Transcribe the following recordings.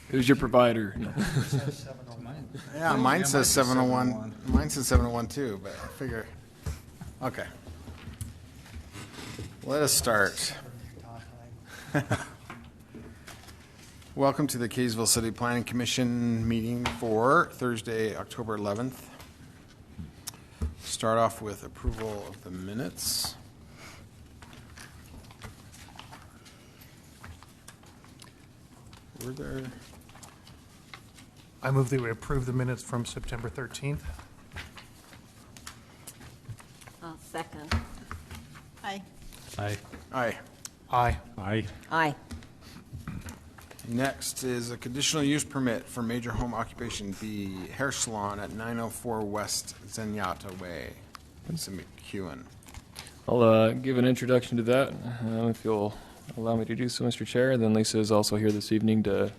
Who's your provider? No. Yeah, mine says 701. Mine says 701 too, but I figure. Okay. Let us start. Welcome to the Kaysville City Planning Commission meeting for Thursday, October 11th. Start off with approval of the minutes. Were there? I move that we approve the minutes from September 13th. I'll second. Aye. Aye. Aye. Aye. Aye. Aye. Next is a conditional use permit for major home occupation B, hair salon at 904 West Zenyatta Way. Lisa McEwen. I'll give an introduction to that, if you'll allow me to do so, Mr. Chair. Then Lisa is also here this evening to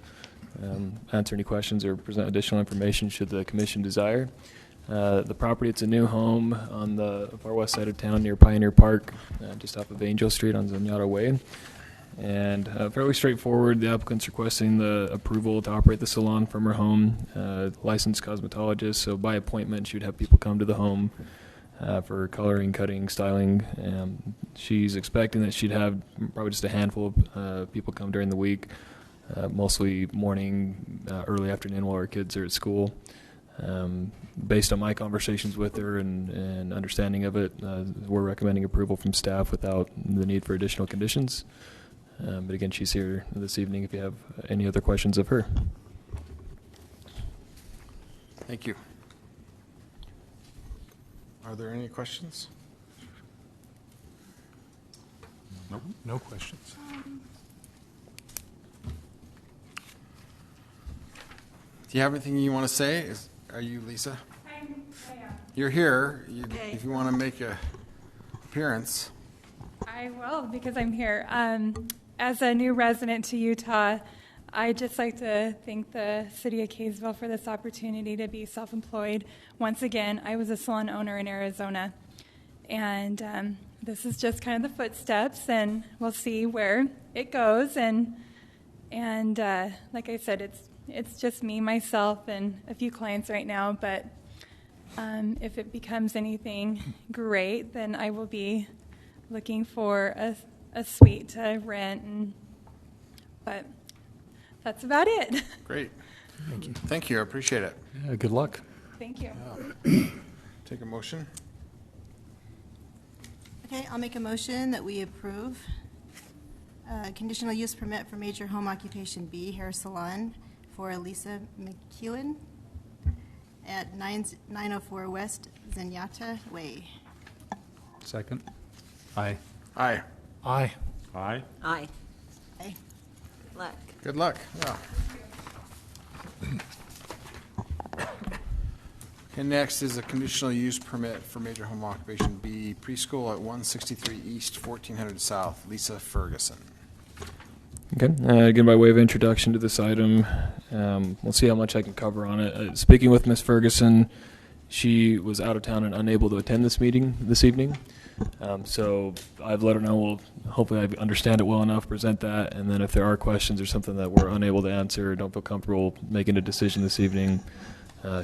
answer any questions or present additional information should the commission desire. The property, it's a new home on the far west side of town near Pioneer Park, just off of Angel Street on Zenyatta Way. And fairly straightforward. The applicant's requesting the approval to operate the salon from her home. Licensed cosmetologist, so by appointment she would have people come to the home for coloring, cutting, styling. She's expecting that she'd have probably just a handful of people come during the week, mostly morning, early afternoon while her kids are at school. Based on my conversations with her and understanding of it, we're recommending approval from staff without the need for additional conditions. But again, she's here this evening if you have any other questions of her. Thank you. Are there any questions? Nope. No questions. Do you have anything you want to say? Are you Lisa? I am. You're here. Okay. If you want to make an appearance. I will, because I'm here. As a new resident to Utah, I'd just like to thank the city of Kaysville for this opportunity to be self-employed. Once again, I was a salon owner in Arizona, and this is just kind of the footsteps, and we'll see where it goes. And like I said, it's just me, myself, and a few clients right now, but if it becomes anything great, then I will be looking for a suite to rent, but that's about it. Great. Thank you. Thank you. I appreciate it. Yeah, good luck. Thank you. Take a motion. Okay, I'll make a motion that we approve conditional use permit for major home occupation B, hair salon, for Lisa McEwen at 904 West Zenyatta Way. Second. Aye. Aye. Aye. Aye. Aye. Aye. Luck. Good luck. Yeah. Okay, next is a conditional use permit for major home occupation B, preschool at 163 East, 1400 South. Lisa Ferguson. Okay. Again, by way of introduction to this item, we'll see how much I can cover on it. Speaking with Ms. Ferguson, she was out of town and unable to attend this meeting this evening. So I've let her know, well, hopefully I understand it well enough, present that, and then if there are questions or something that we're unable to answer or don't feel comfortable making a decision this evening,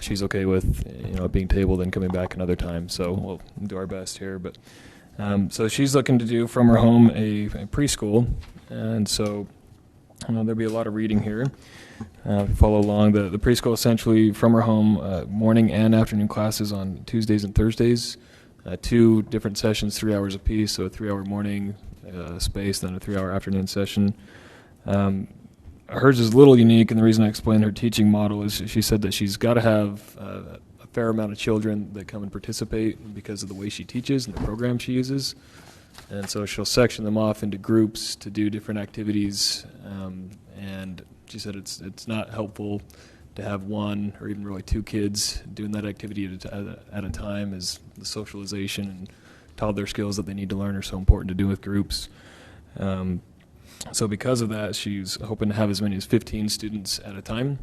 she's okay with it being tabled and coming back another time. So we'll do our best here. But so she's looking to do from her home a preschool, and so there'll be a lot of reading here. Follow along. The preschool essentially from her home, morning and afternoon classes on Tuesdays and Thursdays. 2 different sessions, 3 hours apiece, so a 3-hour morning space, then a 3-hour afternoon session. Hers is a little unique, and the reason I explained her teaching model is she said that she's got to have a fair amount of children that come and participate because of the way she teaches and the program she uses. And so she'll section them off into groups to do different activities, and she said it's not helpful to have 1 or even really 2 kids doing that activity at a time, as the socialization and toddler skills that they need to learn are so important to do with groups. So because of that, she's hoping to have as many as 15 students at a time.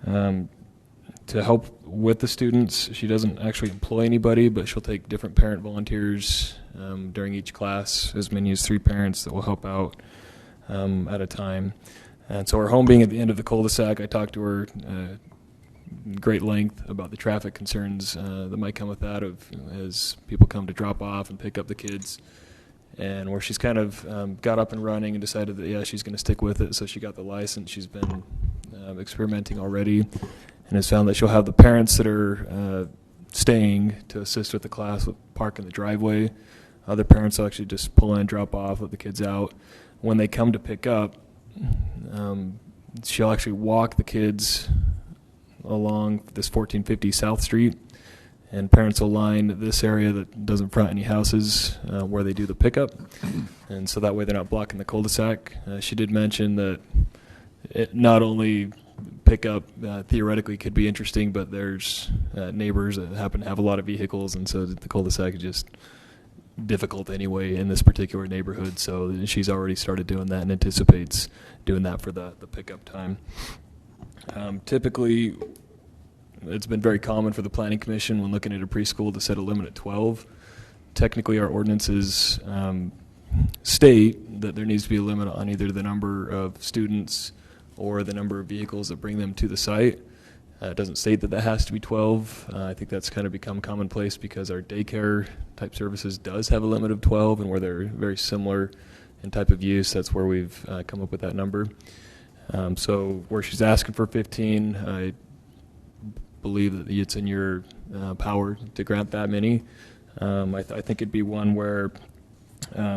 To help with the students, she doesn't actually employ anybody, but she'll take different parent volunteers during each class, as many as 3 parents that will help out at a time. And so her home being at the end of the cul-de-sac, I talked to her great length about the traffic concerns that might come with that as people come to drop off and pick up the kids. And where she's kind of got up and running and decided that, yeah, she's going to stick with it. So she got the license. She's been experimenting already and has found that she'll have the parents that are staying to assist with the class with park in the driveway. Other parents will actually just pull in, drop off, let the kids out. When they come to pick up, she'll actually walk the kids along this 1450 South Street, and parents will line this area that doesn't front any houses where they do the pickup, and so that way they're not blocking the cul-de-sac. She did mention that it not only pickup theoretically could be interesting, but there's neighbors that happen to have a lot of vehicles, and so the cul-de-sac is just difficult anyway in this particular neighborhood. So she's already started doing that and anticipates doing that for the pickup time. Typically, it's been very common for the Planning Commission when looking at a preschool to set a limit at 12. Technically, our ordinances state that there needs to be a limit on either the number of students or the number of vehicles that bring them to the site. It doesn't state that has to be 12. I think that's kind of become commonplace because our daycare type services does have a limit of 12, and where they're very similar in type of use, that's where we've come up with that number. So where she's asking for 15, I believe that it's in your power to grant that many. I think it'd be one where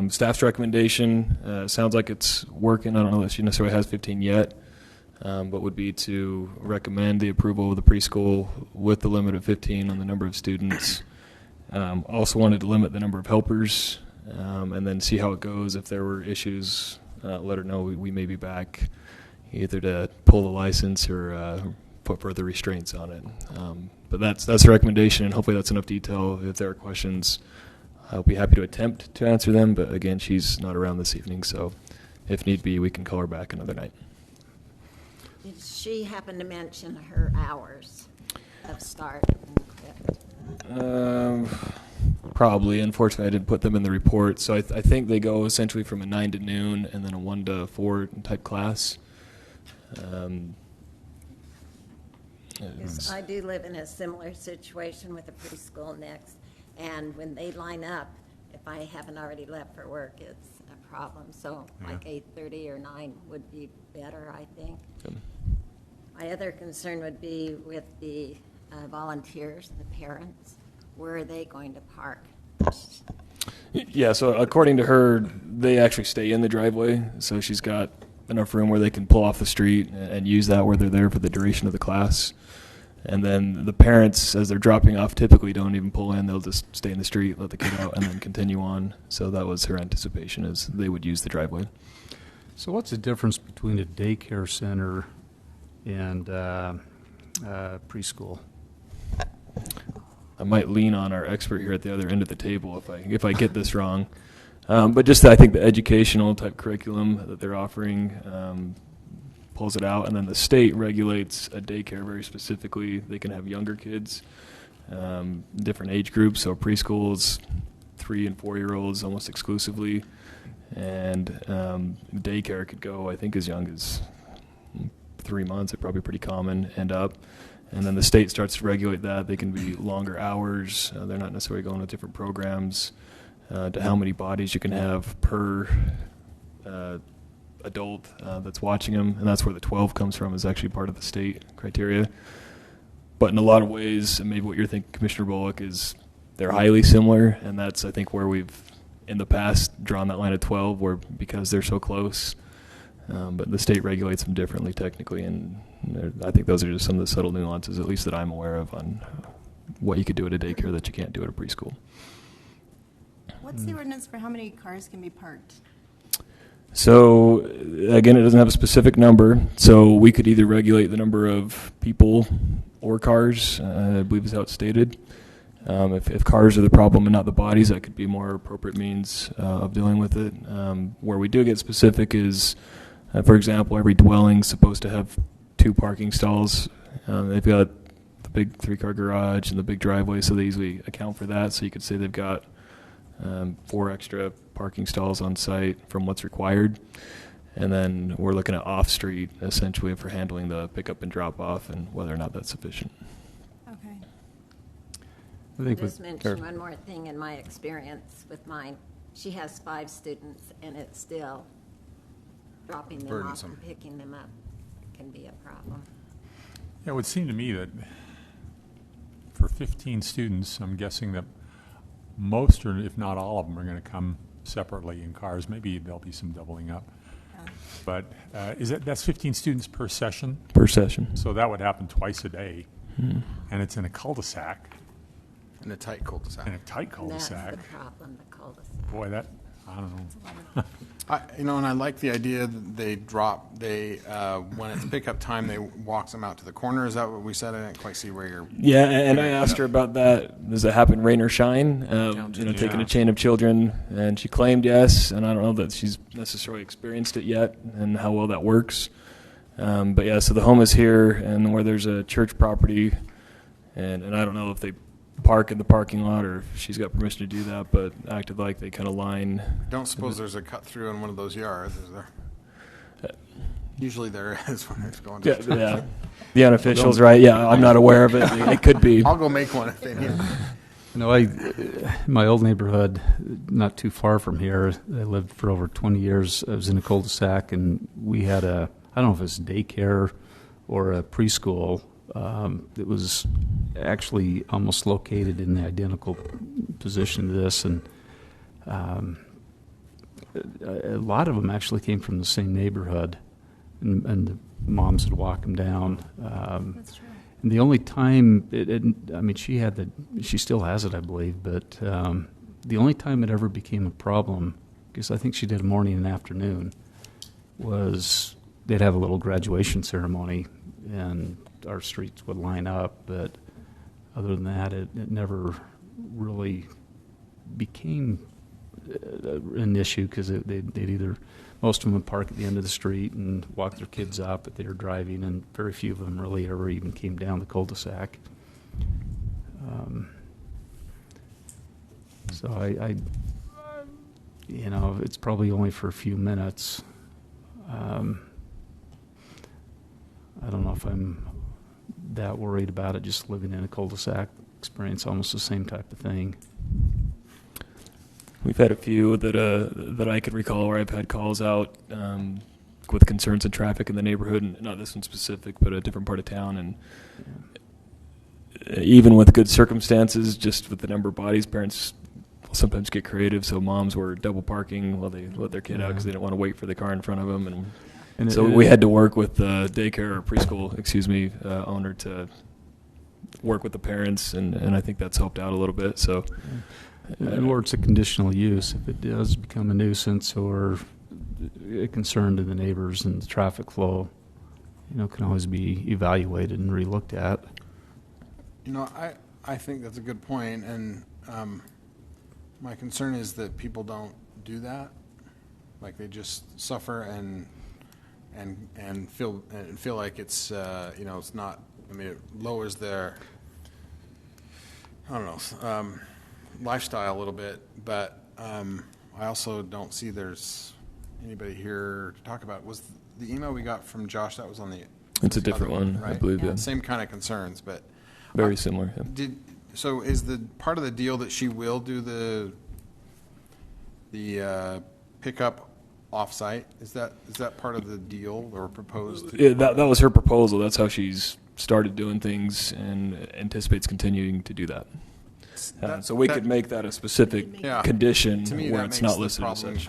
staff's recommendation sounds like it's working. I don't know that she necessarily has 15 yet. But would be to recommend the approval of the preschool with the limit of 15 on the number of students. Also wanted to limit the number of helpers, and then see how it goes. If there were issues, let her know. We may be back either to pull the license or put further restraints on it. But that's the recommendation, and hopefully that's enough detail. If there are questions, I'll be happy to attempt to answer them. But again, she's not around this evening, so if need be, we can call her back another night. Did she happen to mention her hours of start and quit? Probably. Unfortunately, I didn't put them in the report. So I think they go essentially from a 9 to noon and then a 1 to 4 type class. Yes, I do live in a similar situation with a preschool next, and when they line up, if I haven't already left for work, it's a problem. So like 8:30 or 9 would be better, I think. Yep. My other concern would be with the volunteers, the parents. Where are they going to park? Yeah, so according to her, they actually stay in the driveway. So she's got enough room where they can pull off the street and use that where they're there for the duration of the class. And then the parents, as they're dropping off, typically don't even pull in. They'll just stay in the street, let the kid out, and then continue on. So that was her anticipation, is they would use the driveway. So what's the difference between a daycare center and preschool? I might lean on our expert here at the other end of the table if I get this wrong. But just I think the educational type curriculum that they're offering pulls it out, and then the state regulates a daycare very specifically. They can have younger kids, different age groups, so preschools, 3 and 4-year-olds almost exclusively, and daycare could go, I think, as young as 3 months. It's probably pretty common, and up. And then the state starts to regulate that. They can be longer hours. They're not necessarily going with different programs to how many bodies you can have per adult that's watching them. And that's where the 12 comes from, is actually part of the state criteria. But in a lot of ways, and maybe what you're thinking, Commissioner Bullock, is they're highly similar. And that's, I think, where we've, in the past, drawn that line of 12, where because they're so close. But the state regulates them differently technically, and I think those are just some of the subtle nuances, at least that I'm aware of, on what you could do at a daycare that you can't do at a preschool. What's the ordinance for how many cars can be parked? So, again, it doesn't have a specific number, so we could either regulate the number of people or cars, I believe is how it's stated. If cars are the problem and not the bodies, that could be more appropriate means of dealing with it. Where we do get specific is, for example, every dwelling's supposed to have 2 parking stalls. They've got the big 3-car garage and the big driveway, so they easily account for that. So you could say they've got 4 extra parking stalls on site from what's required. And then we're looking at off-street, essentially, for handling the pickup and drop-off and whether or not that's sufficient. Okay. I think Just with, mention one more thing in my experience with mine. She has 5 students, and it's still dropping them off Burdensome. and picking them up can be a problem. Yeah, it would seem to me that for 15 students, I'm guessing that most, or if not all of them, are going to come separately in cars. Maybe there'll be some doubling up. Yeah. But that's 15 students per session? Per session. So that would happen twice a day. Hmm. And it's in a cul-de-sac, In a tight cul-de-sac. in a tight And that's cul-de-sac. the problem, the cul-de-sac. Boy, that, I don't know. And I like the idea that when it's pickup time, they walks them out to the corner. Is that what we said? I didn't quite see where you're. Yeah, and I asked her about that. Does it happen rain or shine? Taking Yeah. a chain of children, and she claimed yes. And I don't know that she's necessarily experienced it yet, and how well that works. But yeah, so the home is here, and where there's a church property, and I don't know if they park in the parking lot or if she's got permission to do that, but acted like they kind of line. Don't suppose there's a cut through in one of those yards, is there? Usually there is when it's going to. Yeah, the unofficials, right? Yeah, I'm not aware of it. It could be. I'll go make one if they need. my old neighborhood, not too far from here, I lived for over 20 years. I was in a cul-de-sac, and we had I don't know if it was daycare or a preschool. It was actually almost located in the identical position to this, and a lot of them actually came from the same neighborhood, and the moms would walk them down. That's true. And the only time she still has it, I believe, but the only time it ever became a problem, because I think she did a morning and afternoon, was they'd have a little graduation ceremony, and our streets would line up, but other than that, it never really became an issue, because they'd either, most of them would park at the end of the street and walk their kids up if they were driving, and very few of them really ever even came down the cul-de-sac. So I it's probably only for a few minutes. I don't know if I'm that worried about it. Just living in a cul-de-sac, experience almost the same type of thing. We've had a few that I could recall where I've had calls out with concerns of traffic in the neighborhood, and not this one specific, but a different part of town. And even with good circumstances, just with the number of bodies, parents will sometimes get creative. So moms were double parking while they let their kid out because they didn't want to wait for the car in front of them. And so we had to work with the daycare or preschool, owner to work with the parents, and I think that's helped out a little bit. So. Or it's a conditional use. If it does become a nuisance or a concern to the neighbors and the traffic flow, can always be evaluated and relooked at. I think that's a good point, and my concern is that people don't do that. Like, they just suffer and feel like it's it's not. I mean, it lowers their lifestyle a little bit, but I also don't see there's anybody here to talk about. Was the email we got from Josh, that was on the... It's a different one, right? I believe, yeah. Same kind of concerns, but... Very similar, yeah. So is the part of the deal that she will do the pickup off-site? Is that part of the deal or proposed? Yeah, that was her proposal. That's how she's started doing things and anticipates continuing to do that. So we could make that a specific condition To me, where that it's makes not the listed as problem, such.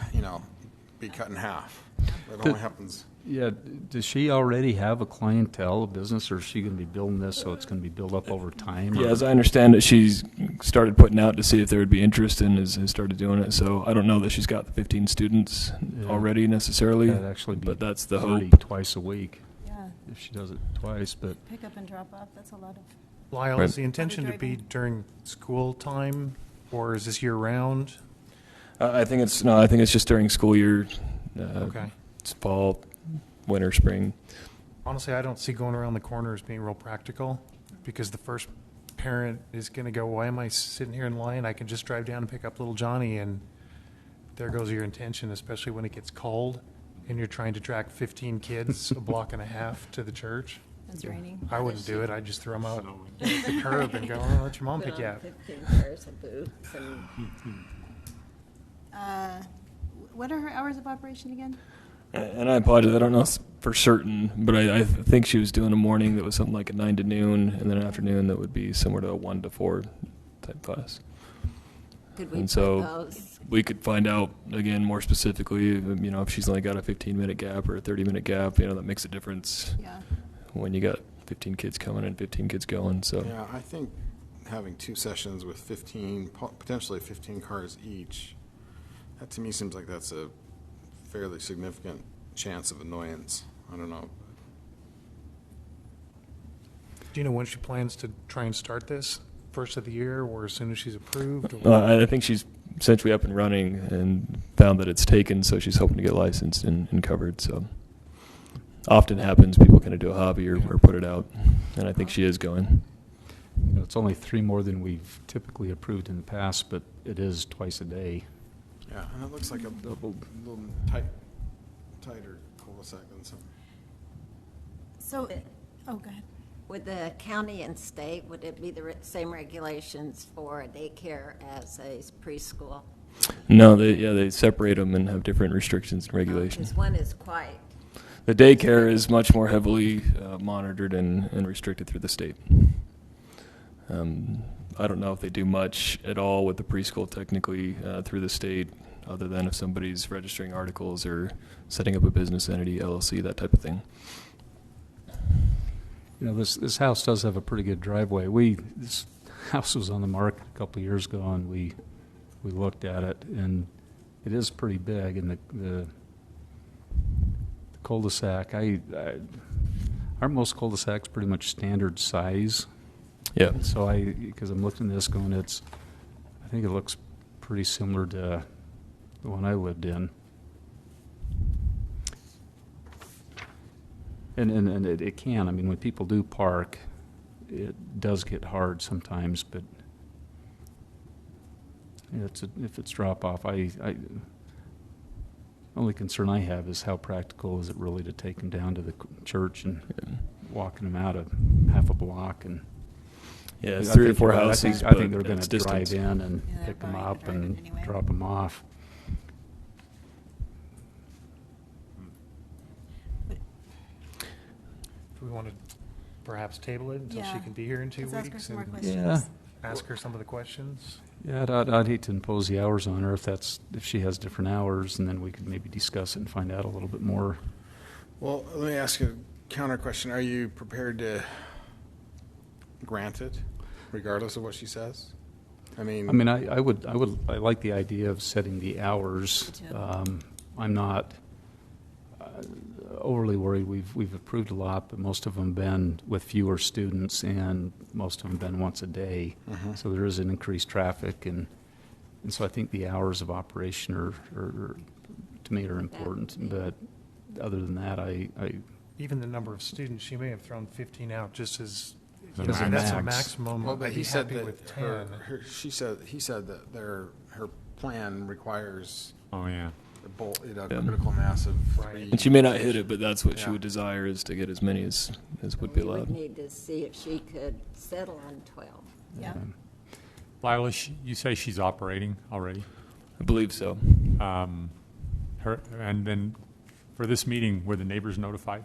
be cut in half. That only happens. Yeah, does she already have a clientele, a business, or is she going to be building this so it's going to be built up over time? Yeah, as I understand it, she's started putting out to see if there would be interest and has started doing it. So I don't know that she's got the 15 students already necessarily, That'd actually be but that's the 30 hope. twice a week Yeah, if she does it twice. But pick up and drop off, that's a lot of, Lyle, Right. is the intention to be during school time, or is this year-round? I think it's just during school year. Okay. It's fall, winter, spring. Honestly, I don't see going around the corner as being real practical, because the first parent is going to go, why am I sitting here in line? I can just drive down and pick up little Johnny, and there goes your intention, especially when it gets cold. and you're trying to track 15 kids a block and a half to the church. It's raining. I wouldn't do it. I'd just throw them out at the curb and go, oh, let your mom Put pick you on up. 15 pairs of boots and What are her hours of operation again? And I apologize, I don't know for certain, but I think she was doing a morning that was something like a 9 to noon, and then an afternoon that would be similar to a 1 to 4 type class. could we And put so those? we could find out, again, more specifically, if she's only got a 15-minute gap or a 30-minute gap, that makes a difference Yeah. when you got 15 kids coming and 15 kids going. So Yeah, I think having 2 sessions with 15, potentially 15 cars each, that to me seems like that's a fairly significant chance of annoyance. I don't know. Do you know when she plans to try and start this? First of the year, or as soon as she's approved? Or? I think she's essentially up and running and found that it's taken, so she's hoping to get licensed and covered. So often happens, people kind of do a hobby or put it out, and I think she is going. It's only 3 more than we've typically approved in the past, but it is twice a day. Yeah, and it looks like a little tighter cul-de-sac than some. So, oh, go ahead. Would the county and state, would it be the same regulations for a daycare as a preschool? No, they separate them and have different restrictions and regulations. Because one is quite, The daycare is much more heavily monitored and restricted through the state. I don't know if they do much at all with the preschool technically through the state, other than if somebody's registering articles or setting up a business entity, LLC, that type of thing. This house does have a pretty good driveway. This house was on the market a couple of years ago, and we looked at it, and it is pretty big. And the cul-de-sac, aren't most cul-de-sacs pretty much standard size? Yeah. So because I'm looking at this going, I think it looks pretty similar to the one I lived in. And it can. I mean, when people do park, it does get hard sometimes, but if it's drop off, only concern I have is how practical is it really to take them down to the church and walking them out a half a block and. Yeah, it's I 3 or think 4 you're right. houses. I think they're but going it's to drive distance. in and Yeah, they're pick them probably gonna up drive and it anyway. drop them off. Do we want to perhaps table it until she Yeah. can be here in 2 Let's ask her weeks some more and questions. Yeah. ask her some of the questions? Yeah, I'd hate to impose the hours on her if she has different hours, and then we could maybe discuss it and find out a little bit more. Well, let me ask you a counter question. Are you prepared to grant it, regardless of what she says? I mean, I like the idea of setting the hours. Me too. I'm not overly worried. We've approved a lot, but most of them been with fewer students, and most of them been once a day. Mhm. So there is an increased traffic, and so I think the hours of operation are to me are important. But other than that, I Even the number of students, she may have thrown 15 out just as, The that's a max. maximum. well, but I'd he be said happy that with 10. he said that her plan requires Oh, yeah. a critical mass of Right. 3. And she may not hit it, but that's what she Yeah. would desire, is to get as many as would be we would allowed. need to see if she could settle on 12. Yeah. Lila, you say she's operating already? I believe so. And then for this meeting, were the neighbors notified?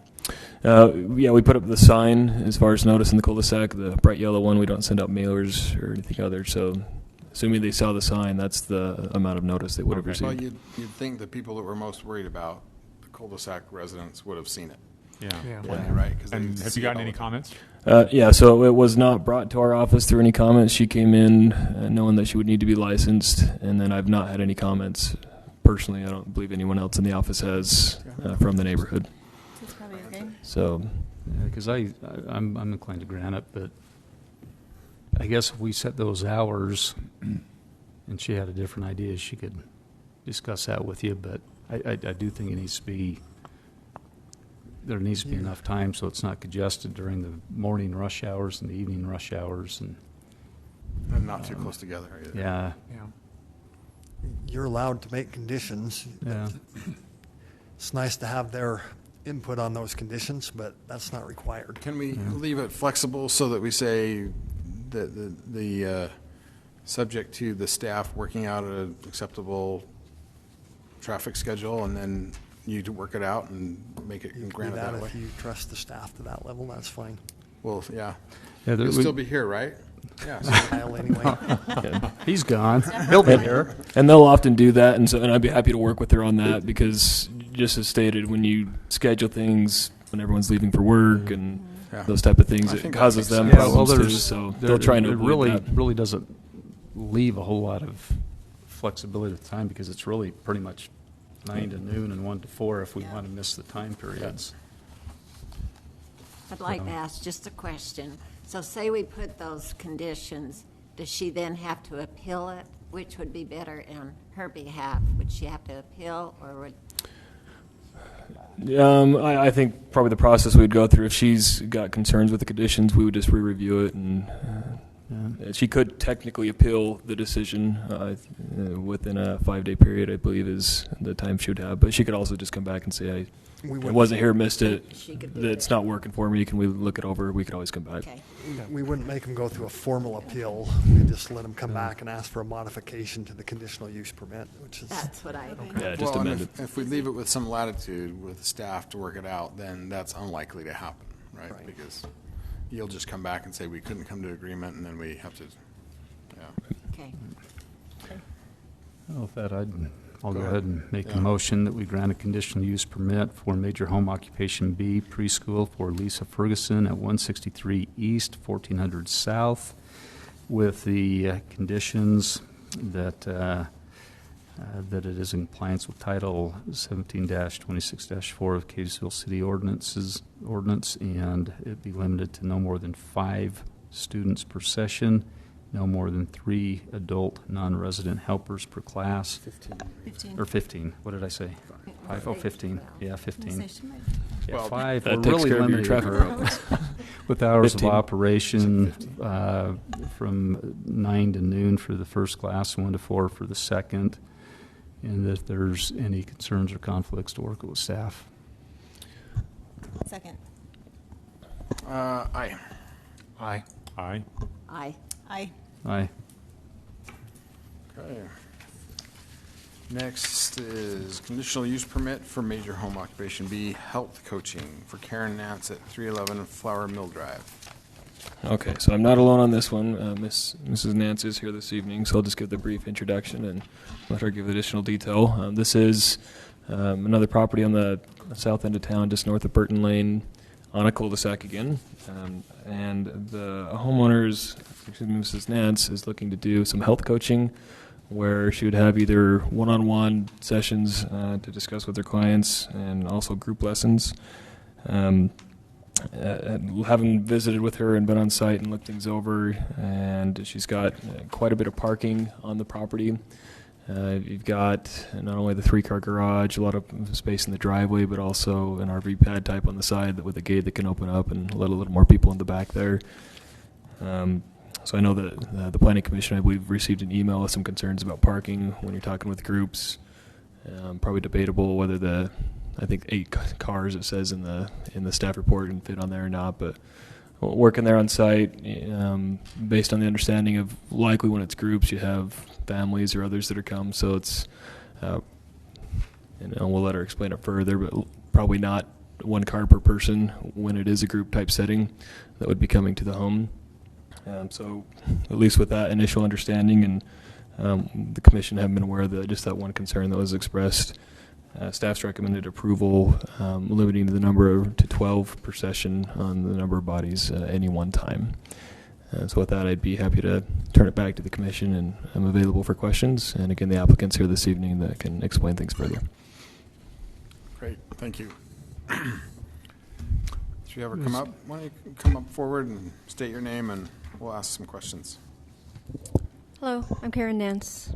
Yeah, we put up the sign as far as notice in the cul-de-sac, the bright yellow one. We don't send out mailers or anything other. So assuming they saw the sign, that's the amount of notice they would have Okay. Well, received. you'd think the people that were most worried about the cul-de-sac residents would have seen it. Yeah. Yeah. Wouldn't they, right? 'Cause they And have see you it gotten all any the time. comments? Yeah, so it was not brought to our office through any comments. She came in knowing that she would need to be licensed, and then I've not had any comments personally. I don't believe anyone else in the office has from the neighborhood. That's probably okay. So because I'm inclined to grant it, but I guess if we set those hours and she had a different idea, she could discuss that with you. But I do think there needs to be enough time so it's not congested during the morning rush hours and the evening rush hours. And not too close together either. Yeah, Yeah. You're allowed to make conditions. yeah. it's nice to have their input on those conditions, but that's not required. Can we leave it flexible so that we say that the subject to the staff working out an acceptable traffic schedule, and then you to work it out and make it You can grant do it that that way? if you trust the staff to that level, that's fine. Well, yeah. Yeah, You'll still be here, right? Yeah. so- Kyle, anyway. He's gone. He'll be here. And they'll often do that, and I'd be happy to work with her on that because, just as stated, when you schedule things when everyone's leaving for work and Yeah. those type of things, I it think that causes makes them sense. problems too. So they'll try and it avoid really that. really doesn't leave a whole lot of flexibility with time because it's really pretty much 9 to noon and 1 to 4 if we want to miss the time periods. I'd like to ask just a question. So say we put those conditions, does she then have to appeal it? Which would be better on her behalf? Would she have to appeal, or would? I think probably the process we'd go through, if she's got concerns with the conditions, we would just re-review it, and she could technically appeal the decision within a 5-day period, I believe, is the time she would have. But she could also just come back and say, I wasn't here, missed it, She could do it's it. not working for me, can we look it over? We could always come back. Okay. We wouldn't make them go through a formal appeal. We'd just let them come back and ask for a modification to the conditional use permit, which is, That's what I. Yeah, just Well, and amend it. if we leave it with some latitude with staff to work it out, then that's unlikely to happen, right? Right. Because you'll just come back and say, we couldn't come to agreement, and then we have to, yeah. Okay. Well, with that, I'll go Go ahead and make Yeah. a motion that we grant a conditional use permit for major home occupation B preschool for Lisa Ferguson at 163 East, 1400 South, with the conditions that that it is in compliance with Title 17-26-4 of Kaysville City Ordinance, and it be limited to no more than 5 students per session, no more than 3 adult non-resident helpers per class. 15. Or 15, what did I say? 5, oh, 15, yeah, 15. Yeah, Well, 5, that we're takes really care of your limited traffic here. problems. With hours 15. of operation from 9 to noon for the first class, 1 to 4 for the second, and if there's any concerns or conflicts, to work with staff. Second. Aye. Aye. Aye. Aye. Aye. Aye. Okay. Next is conditional use permit for major home occupation B, health coaching for Karen Nance at 311 Flower Mill Drive. Okay, so I'm not alone on this one. Mrs. Nance is here this evening, so I'll just give the brief introduction and let her give additional detail. This is another property on the south end of town, just north of Burton Lane, on a cul-de-sac again. And the homeowners, excuse me, Mrs. Nance, is looking to do some health coaching where she would have either one-on-one sessions to discuss with her clients and also group lessons. Having visited with her and been on site and looked things over, and she's got quite a bit of parking on the property. You've got not only the 3-car garage, a lot of space in the driveway, but also an RV pad type on the side with a gate that can open up and let a little more people in the back there. So I know that the Planning Commission, I believe, received an email with some concerns about parking when you're talking with groups. Probably debatable whether I think 8 cars it says in the staff report can fit on there or not, but working there on site, based on the understanding of likely when it's groups, you have families or others that are come, so it's, we'll let her explain it further, but probably not 1 car per person when it is a group type setting that would be coming to the home. So at least with that initial understanding, and the commission have been aware of just that one concern that was expressed. Staff's recommended approval, limiting the number to 12 per session on the number of bodies at any one time. So with that, I'd be happy to turn it back to the commission, and I'm available for questions. And again, the applicant's here this evening that can explain things further. Great, thank you. Should you ever come up? Why don't you come up forward and state your name, and we'll ask some questions. Hello, I'm Karen Nance.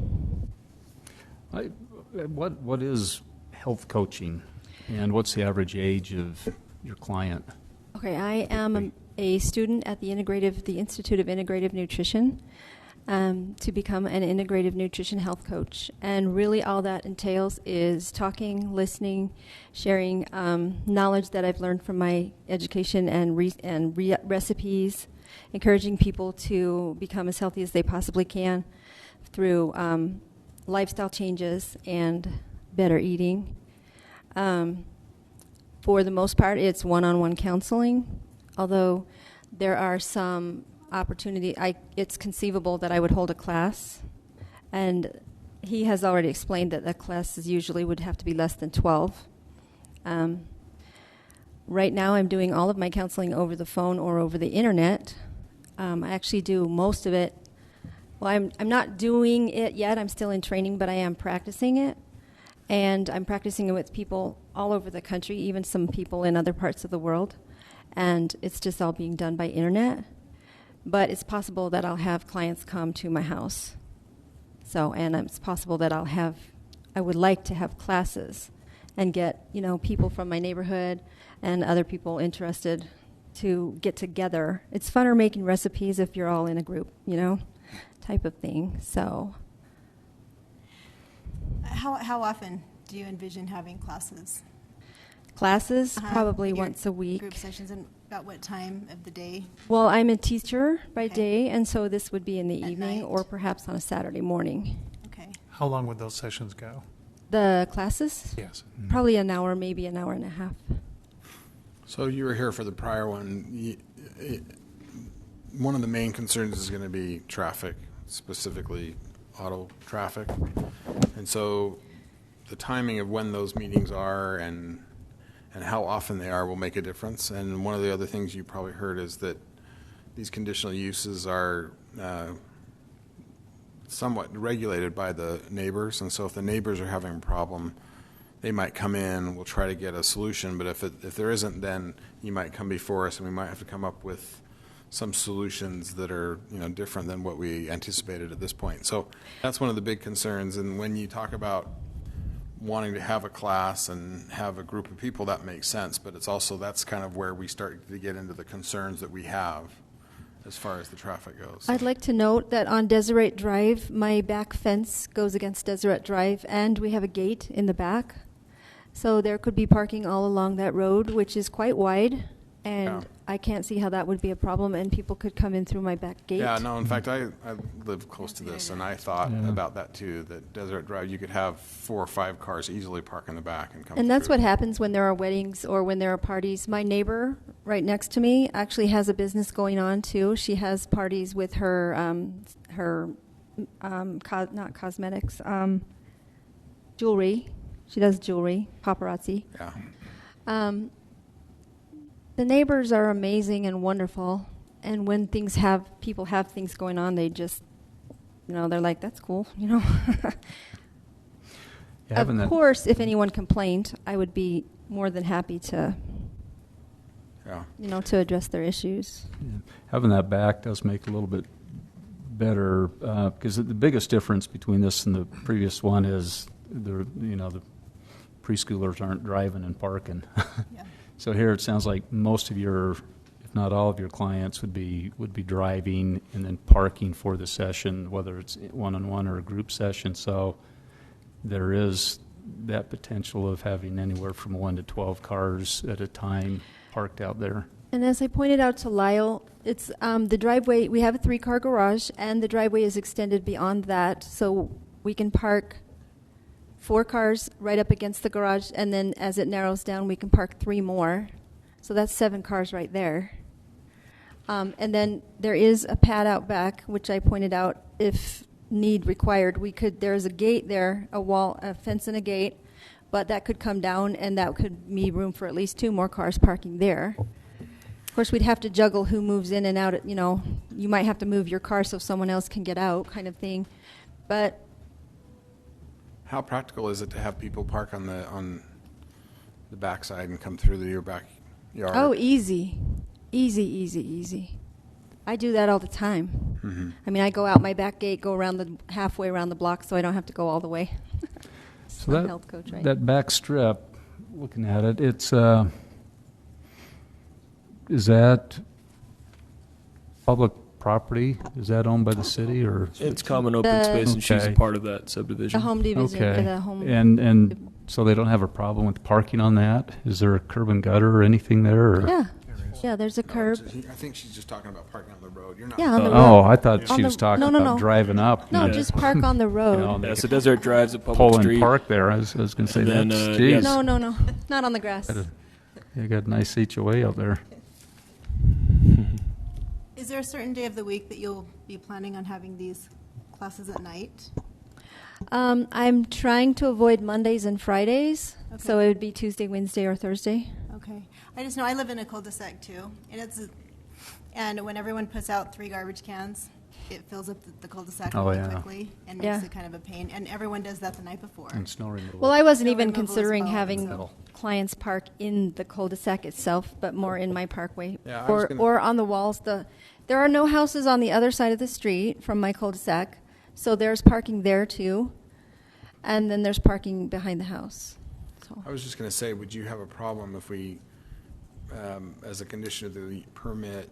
What is health coaching, and what's the average age of your client? Okay, I am a student at the Institute of Integrative Nutrition. to become an integrative nutrition health coach. And really all that entails is talking, listening, sharing knowledge that I've learned from my education and recipes, encouraging people to become as healthy as they possibly can through lifestyle changes and better eating. For the most part, it's one-on-one counseling, although there are some opportunity. It's conceivable that I would hold a class, and he has already explained that the classes usually would have to be less than 12. Right now, I'm doing all of my counseling over the phone or over the internet. I actually do most of it. Well, I'm not doing it yet. I'm still in training, but I am practicing it. And I'm practicing it with people all over the country, even some people in other parts of the world. And it's just all being done by internet. But it's possible that I'll have clients come to my house. And it's possible that I would like to have classes and get, people from my neighborhood and other people interested to get together. It's funner making recipes if you're all in a group, type of thing. So, how often do you envision having classes? Classes, probably once a week. Group sessions, and about what time of the day? Well, I'm a teacher by Okay. day, and so this would be in the At evening night? or perhaps on a Saturday morning. Okay. How long would those sessions go? The classes? Yes. Probably an hour, maybe an hour and a half. So you were here for the prior one. One of the main concerns is going to be traffic, specifically auto traffic. And so the timing of when those meetings are and how often they are will make a difference. And one of the other things you probably heard is that these conditional uses are somewhat regulated by the neighbors. And so if the neighbors are having a problem, they might come in, we'll try to get a solution. But if there isn't, then you might come before us and we might have to come up with some solutions that are different than what we anticipated at this point. So that's one of the big concerns. And when you talk about wanting to have a class and have a group of people, that makes sense, but that's kind of where we start to get into the concerns that we have as far as the traffic goes. I'd like to note that on Deseret Drive, my back fence goes against Deseret Drive, and we have a gate in the back. So there could be parking all along that road, which is quite wide, and I can't see how that would be a problem, and people could come in through my back gate. Yeah, no, in fact, I live close to this, and I thought about that too, that Desert Drive, you could have 4 or 5 cars easily park in the back and come And that's through. what happens when there are weddings or when there are parties. My neighbor right next to me actually has a business going on too. She has parties with her not cosmetics, jewelry. She does jewelry, paparazzi. Yeah. The neighbors are amazing and wonderful, and when people have things going on, they just, they're like, that's cool, Of course, if anyone complained, I would be more than happy to, to address their issues. Yeah. Having that back does make it a little bit better, because the biggest difference between this and the previous one is the preschoolers aren't driving and parking. Yeah. So here it sounds like most of your, if not all of your clients would be driving and then parking for the session, whether it's one-on-one or a group session. So there is that potential of having anywhere from 1 to 12 cars at a time parked out there. And as I pointed out to Lyle, it's the driveway, we have a 3-car garage, and the driveway is extended beyond that, so we can park 4 cars right up against the garage, and then as it narrows down, we can park 3 more. So that's 7 cars right there. And then there is a pad out back, which I pointed out, if need required, there's a gate there, a wall, a fence and a gate, but that could come down, and that could be room for at least 2 more cars parking there. Of course, we'd have to juggle who moves in and out. You might have to move your car so someone else can get out, kind of thing. But How practical is it to have people park on the backside and come through your backyard? oh, easy. Easy. I do that all the time. Mm-hmm. I mean, I go out my back gate, go halfway around the block, so I don't have to go all the way. So I'm a health coach, right? that back strip, looking at it, it's is that public property, is that owned by the city or? It's common open The- space, and she's a Okay. part of that subdivision. The home division, Okay. the home. And so they don't have a problem with parking on that? Is there a curb and gutter or anything there? Or? Yeah, yeah, there's a No, curb. I think she's just talking about parking on the road. You're not. Yeah, on the road. Oh, I thought On she the- was talking no, no, about no. driving up. No, and, just park on the road. you know, Yeah, so Desert Drive's a public pull and street. park there. I was going to say And then, that's, yeah, geez. No, no, no, not on the grass. You got a nice HOA out there. Is there a certain day of the week that you'll be planning on having these classes at night? I'm trying to avoid Mondays and Fridays, so Okay. it would be Tuesday, Wednesday, or Thursday. Okay. I just know I live in a cul-de-sac too, and when everyone puts out 3 garbage cans, it fills up the cul-de-sac Oh, really yeah. quickly and Yeah. makes it kind of a pain. And everyone does that the night before. And snow removal. Well, I wasn't Snow even removal as considering well, having so- clients park in the cul-de-sac itself, but more in my parkway, Yeah, I was gonna- or on the walls. There are no houses on the other side of the street from my cul-de-sac, so there's parking there too, and then there's parking behind the house. So I was just going to say, would you have a problem if we, as a condition of the permit,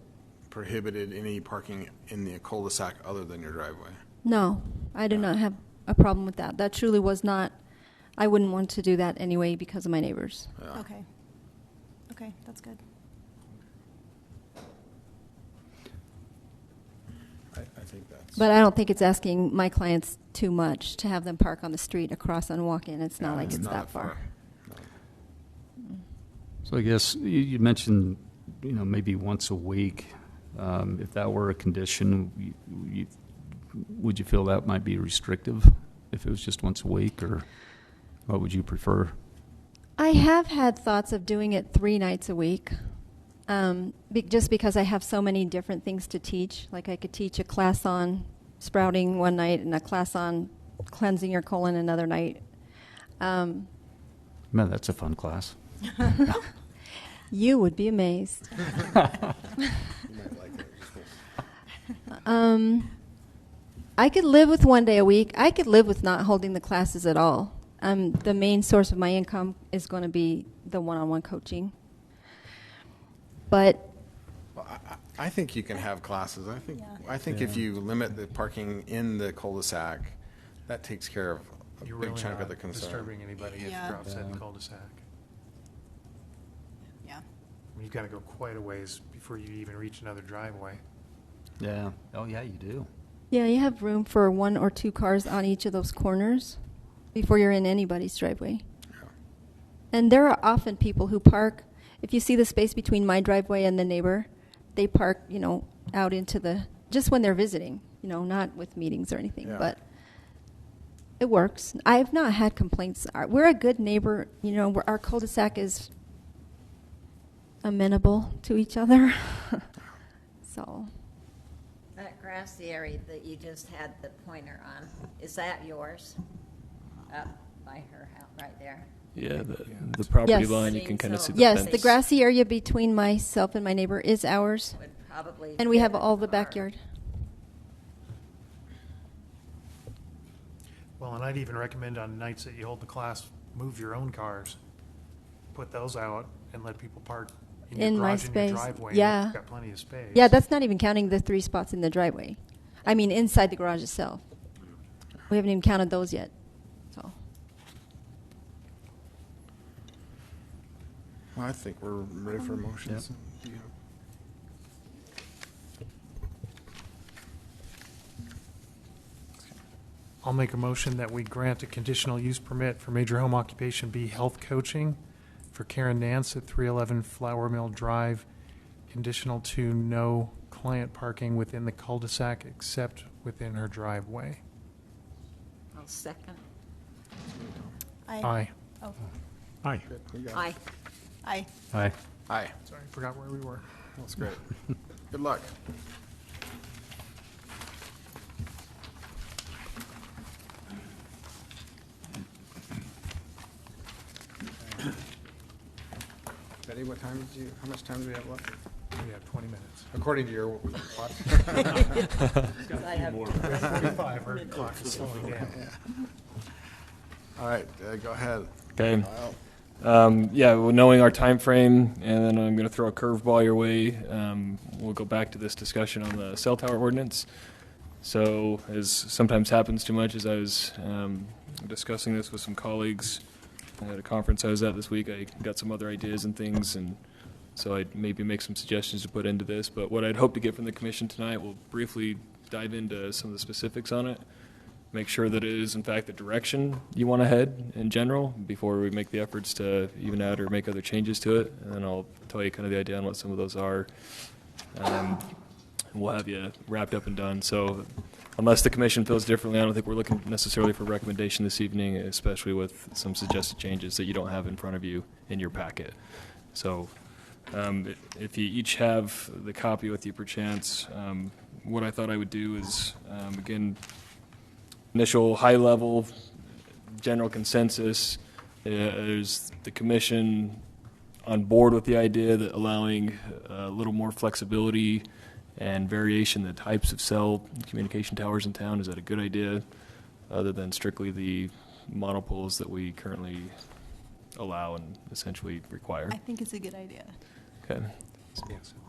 prohibited any parking in the cul-de-sac other than your driveway? no, I do not have a problem with that. That truly was not. I wouldn't want to do that anyway because of my neighbors. Yeah. Okay. Okay, that's good. I think that's. But I don't think it's asking my clients too much to have them park on the street across and walk in. It's not Yeah, like it's not that far. No. So I guess you mentioned, maybe once a week. If that were a condition, would you feel that might be restrictive if it was just once a week, or what would you prefer? I have had thoughts of doing it 3 nights a week, just because I have so many different things to teach. Like I could teach a class on sprouting one night and a class on cleansing your colon another night. Man, that's a fun class. You would be amazed. You might like it. I could live with 1 day a week. I could live with not holding the classes at all. The main source of my income is going to be the one-on-one coaching. But Well, I think you can have classes. I think if you limit the parking in the cul-de-sac, that takes care of a You're big really chunk not of the concern. disturbing anybody if Yeah. you're outside the cul-de-sac. Yeah. I mean, you've got to go quite a ways before you even reach another driveway. Yeah. Oh, yeah, you do. yeah, you have room for 1 or 2 cars on each of those corners before you're in anybody's driveway. And there are often people who park. If you see the space between my driveway and the neighbor, they park, out into just when they're visiting, not with meetings or anything. Yeah. But it works. I've not had complaints. We're a good neighbor. Our cul-de-sac is amenable to each other. So. That grassy area that you just had the pointer on, is that yours? Up by her house, right there? Yeah, the property Yes. line, you can kind of see the Yes, fence. the grassy area between myself and my neighbor is ours, Would probably. and we fit have a all the car. backyard. Well, and I'd even recommend on nights that you hold the class, move your own cars. Put those out and let people park in In your my garage and your space, driveway. yeah. You've got plenty of space. Yeah, that's not even counting the 3 spots in the driveway. I mean, inside the garage itself. We haven't even counted those yet. So, Well, I think we're ready for motions. Yeah. I'll make a motion that we grant a conditional use permit for major home occupation B health coaching for Karen Nance at 311 Flour Mill Drive, conditional to no client parking within the cul-de-sac except within her driveway. I'll second. Aye. Oh, Aye. Good, we got it. Aye. aye. Aye. Aye. Sorry, forgot where we were. That's great. Good luck. Betty, how much time do we have left? We have 20 minutes. According to your watch? I have 45, our clock is slowing down. All right, go ahead. Okay. Yeah, well, knowing our time frame, and then I'm going to throw a curveball your way. We'll go back to this discussion on the cell tower ordinance. So, as sometimes happens too much, as I was discussing this with some colleagues at a conference I was at this week, I got some other ideas and things, and so I'd maybe make some suggestions to put into this. But what I'd hope to get from the commission tonight, we'll briefly dive into some of the specifics on it, make sure that it is in fact the direction you want to head in general before we make the efforts to even add or make other changes to it. And then I'll tell you kind of the idea on what some of those are. We'll have you wrapped up and done. So unless the commission feels differently, I don't think we're looking necessarily for a recommendation this evening, especially with some suggested changes that you don't have in front of you in your packet. So if you each have the copy with you perchance, what I thought I would do is, again, initial high-level general consensus. Is the commission on board with the idea that allowing a little more flexibility and variation in the types of cell communication towers in town? Is that a good idea, other than strictly the monopoles that we currently allow and essentially require? I think it's a good idea. Okay.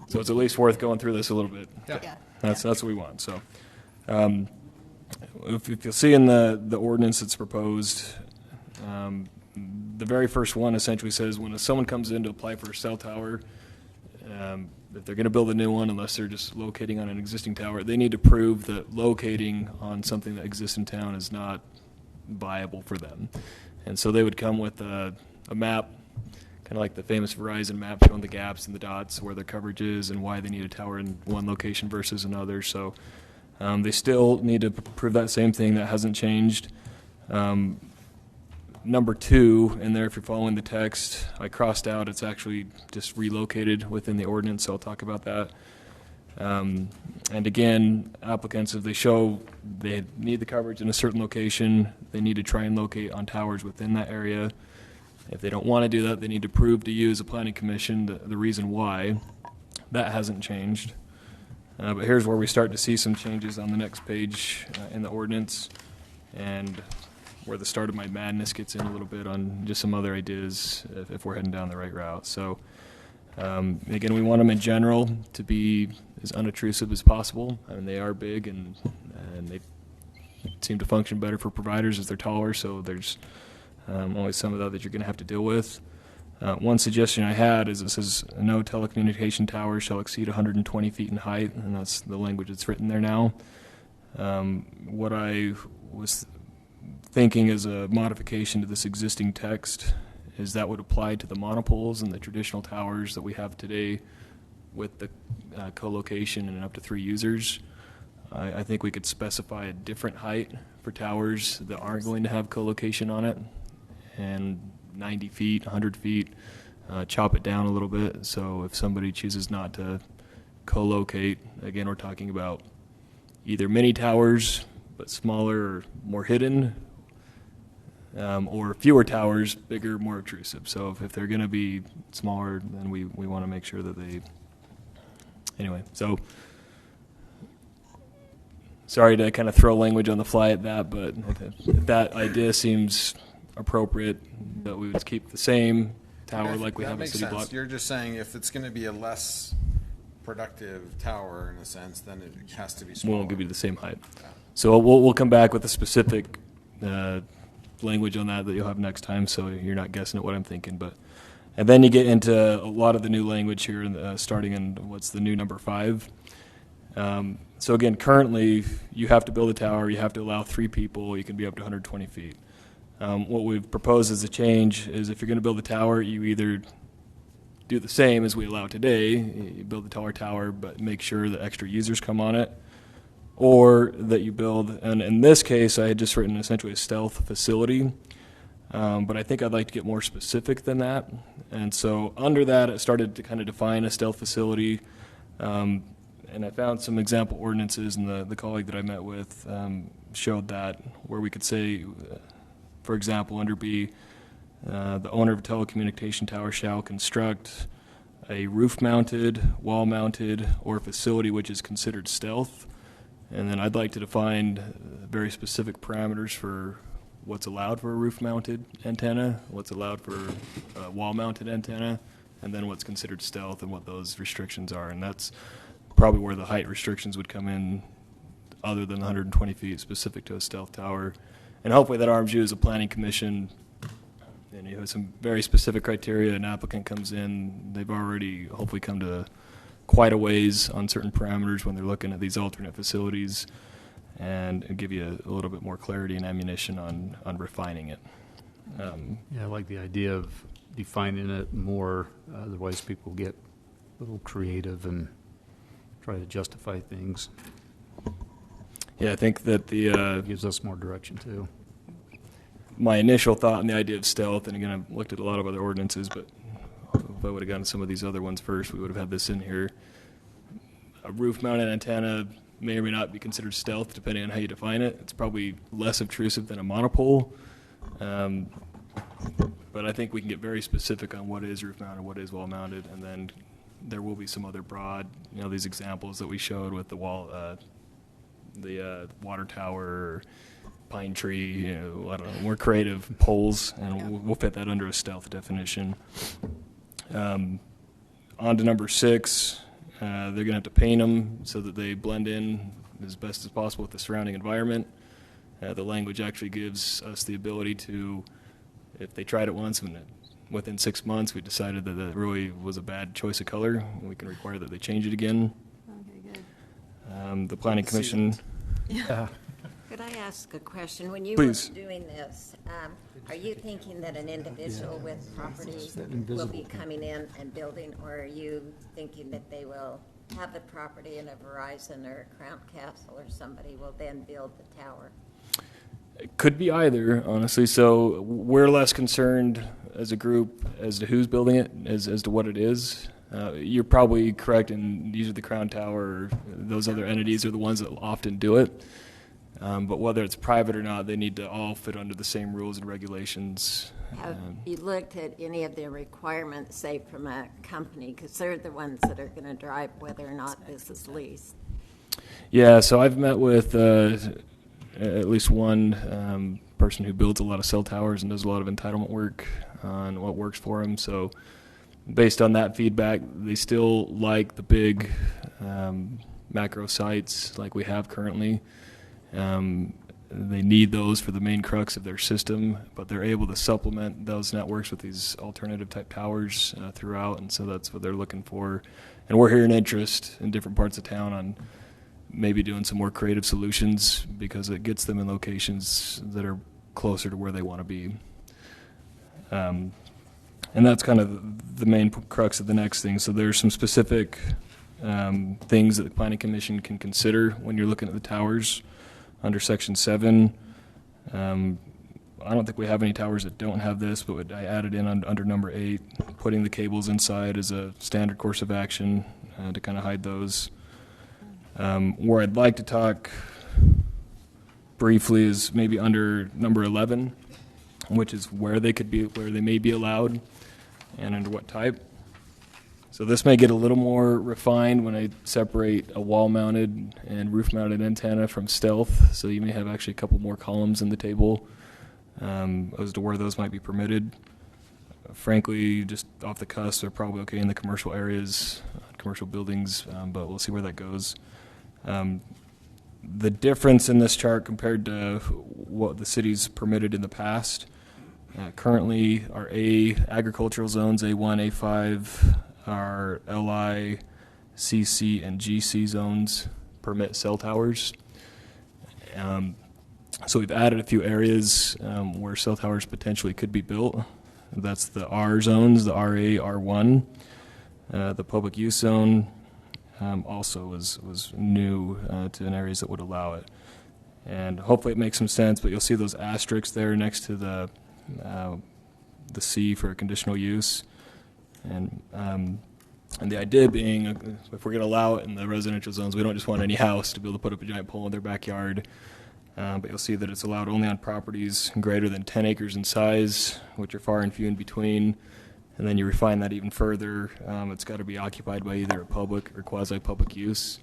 So it's at least worth going through this a little bit. Yeah. That's what we want. So if you'll see in the ordinance that's proposed, the very first one essentially says when someone comes in to apply for a cell tower, if they're going to build a new one, unless they're just locating on an existing tower, they need to prove that locating on something that exists in town is not viable for them. And so they would come with a map, kind of like the famous Verizon map showing the gaps and the dots, where their coverage is and why they need a tower in one location versus another. So they still need to prove that same thing. That hasn't changed. Number 2, in there, if you're following the text, I crossed out, it's actually just relocated within the ordinance, so I'll talk about that. And again, applicants, if they show they need the coverage in a certain location, they need to try and locate on towers within that area. If they don't want to do that, they need to prove to you as a planning commission the reason why. That hasn't changed. But here's where we start to see some changes on the next page in the ordinance, and where the start of my madness gets in a little bit on just some other ideas if we're heading down the right route. So again, we want them in general to be as unobtrusive as possible. I mean, they are big and they seem to function better for providers as they're taller, so there's always some of that you're going to have to deal with. One suggestion I had is it says no telecommunication tower shall exceed 120 feet in height, and that's the language that's written there now. What I was thinking as a modification to this existing text is that would apply to the monopoles and the traditional towers that we have today with the co-location and up to 3 users. I think we could specify a different height for towers that aren't going to have co-location on it, and 90 feet, 100 feet, chop it down a little bit. So if somebody chooses not to co-locate, again, we're talking about either mini towers but smaller or more hidden, or fewer towers, bigger, more obtrusive. So if they're going to be smaller, then we want to make sure that they... Anyway, so sorry to kind of throw language on the fly at that, but if that idea seems appropriate, that we would keep the same tower like we have in City Block. You're just saying if it's going to be a less productive tower, in a sense, then it has to be smaller. Won't give you the same height. So we'll come back with a specific language on that you'll have next time, so you're not guessing at what I'm thinking. And then you get into a lot of the new language here, starting in what's the new number 5. So again, currently you have to build a tower, you have to allow 3 people, you can be up to 120 feet. What we've proposed as a change is if you're going to build a tower, you either do the same as we allow today, you build the taller tower, but make sure that extra users come on it, or that you build, and in this case, I had just written essentially a stealth facility, but I think I'd like to get more specific than that. And so under that, it started to kind of define a stealth facility, and I found some example ordinances, and the colleague that I met with showed that, where we could say, for example, under B, the owner of a telecommunication tower shall construct a roof-mounted, wall-mounted, or facility which is considered stealth. And then I'd like to define very specific parameters for what's allowed for a roof-mounted antenna, what's allowed for a wall-mounted antenna, and then what's considered stealth and what those restrictions are. And that's probably where the height restrictions would come in, other than the 120 feet specific to a stealth tower. And hopefully that arms you as a planning commission, and you have some very specific criteria. An applicant comes in, they've already hopefully come to quite a ways on certain parameters when they're looking at these alternate facilities, and give you a little bit more clarity and ammunition on refining it. Yeah, I like the idea of defining it more. Otherwise, people get a little creative and try to justify things. Yeah, I think that It gives us more direction, too. my initial thought on the idea of stealth, and again, I've looked at a lot of other ordinances, but if I would have gotten some of these other ones first, we would have had this in here. A roof-mounted antenna may or may not be considered stealth, depending on how you define it. It's probably less obtrusive than a monopole. But I think we can get very specific on what is roof-mounted, what is wall-mounted, and then there will be some other broad, these examples that we showed with the water tower, pine tree, I don't know, more creative poles, and we'll fit that under a stealth definition. On to number 6, they're going to have to paint them so that they blend in as best as possible with the surrounding environment. The language actually gives us the ability to, if they tried it once and within 6 months we decided that it really was a bad choice of color, we can require that they change it again. Okay, good. The Planning Commission. Could I ask a question? When you Please. were doing this, are you thinking that an individual with property will be coming in and building, or are you thinking that they will have the property and a Verizon or a Crown Castle or somebody will then build the tower? It could be either, honestly. So we're less concerned as a group as to who's building it as to what it is. You're probably correct, and usually the Crown Tower or those other entities are the ones that often do it. But whether it's private or not, they need to all fit under the same rules and regulations. Have you looked at any of their requirements, say, from a company? Because they're the ones that are going to drive whether or not this is leased. Yeah, so I've met with at least one person who builds a lot of cell towers and does a lot of entitlement work on what works for them. So based on that feedback, they still like the big macro sites like we have currently. They need those for the main crux of their system, but they're able to supplement those networks with these alternative type towers throughout, and so that's what they're looking for. And we're hearing interest in different parts of town on maybe doing some more creative solutions because it gets them in locations that are closer to where they want to be. And that's kind of the main crux of the next thing. So there's some specific things that the Planning Commission can consider when you're looking at the towers. Under Section 7, I don't think we have any towers that don't have this, but I added in under number 8, putting the cables inside as a standard course of action to kind of hide those. Where I'd like to talk briefly is maybe under number 11, which is where they may be allowed and under what type. So this may get a little more refined when I separate a wall-mounted and roof-mounted antenna from stealth. So you may have actually a couple more columns in the table as to where those might be permitted. Frankly, just off the cusp, they're probably okay in the commercial areas, commercial buildings, but we'll see where that goes. The difference in this chart compared to what the city's permitted in the past, currently our agricultural zones, A1, A5, our LI, CC, and GC zones permit cell towers. So we've added a few areas where cell towers potentially could be built. That's the R zones, the RA, R1. The public use zone also was new to an areas that would allow it. And hopefully it makes some sense, but you'll see those asterisks there next to the C for conditional use. And the idea being, if we're going to allow it in the residential zones, we don't just want any house to be able to put up a giant pole in their backyard. But you'll see that it's allowed only on properties greater than 10 acres in size, which are far and few in between. And then you refine that even further. It's got to be occupied by either a public or quasi-public use.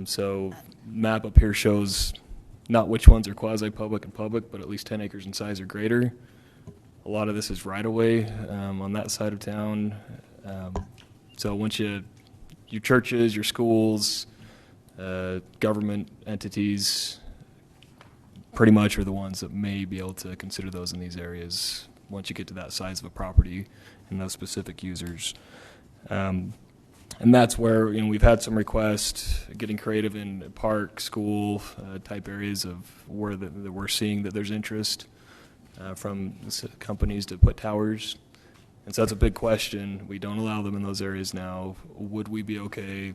So map up here shows not which ones are quasi-public and public, but at least 10 acres in size or greater. A lot of this is right-of-way on that side of town. So once your churches, your schools, government entities pretty much are the ones that may be able to consider those in these areas once you get to that size of a property and those specific users. And that's where we've had some requests getting creative in park, school type areas of where that we're seeing that there's interest from companies to put towers. And so that's a big question. We don't allow them in those areas now. Would we be okay